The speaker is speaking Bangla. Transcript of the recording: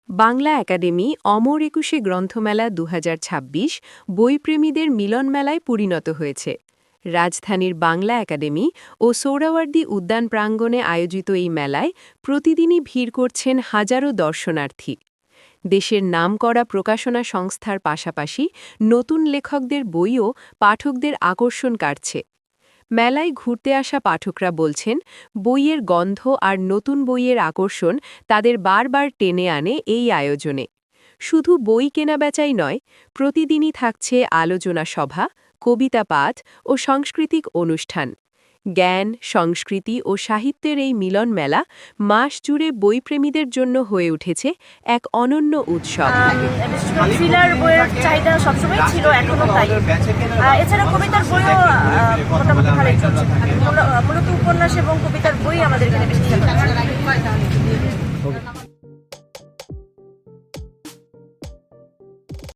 বাংলা একাডেমি অমর একুশে গ্রন্থমেলা ২০২৬ বইপ্রেমীদের মিলন মেলায় পরিণত হয়েছে। রাজধানীর বাংলা একাডেমি ও সোহরাওয়ার্দী উদ্যান প্রাঙ্গণে আয়োজিত এই মেলায় প্রতিদিনই ভিড় করছেন হাজারো দর্শনার্থী। দেশের নামকরা প্রকাশনা সংস্থার পাশাপাশি নতুন লেখকদের বইও পাঠকদের আকর্ষণ কাটছে। মেলায় ঘুরতে আসা পাঠকরা বলছেন, বইয়ের গন্ধ আর নতুন বইয়ের আকর্ষণ তাদের বারবার টেনে আনে এই আয়োজনে। শুধু বই কেনাবেচাই নয়, প্রতিদিনই থাকছে আলোচনা সভা, কবিতা পাঠ ও সাংস্কৃতিক অনুষ্ঠান। জ্ঞান, সংস্কৃতি ও সাহিত্যের এই মিলন মেলা মাস জুড়ে বইপ্রেমীদের জন্য হয়ে উঠেছে এক অনন্য উৎসব। থ্রিলার বইয়ের চাহিদা সবসময় ছিল, এখনো তাই। এছাড়া কবিতার বইও মোটামুটি ভালোই চলছে। মূলত উপন্যাস এবং কবিতার বই আমাদের এখানে বেশি চলছে।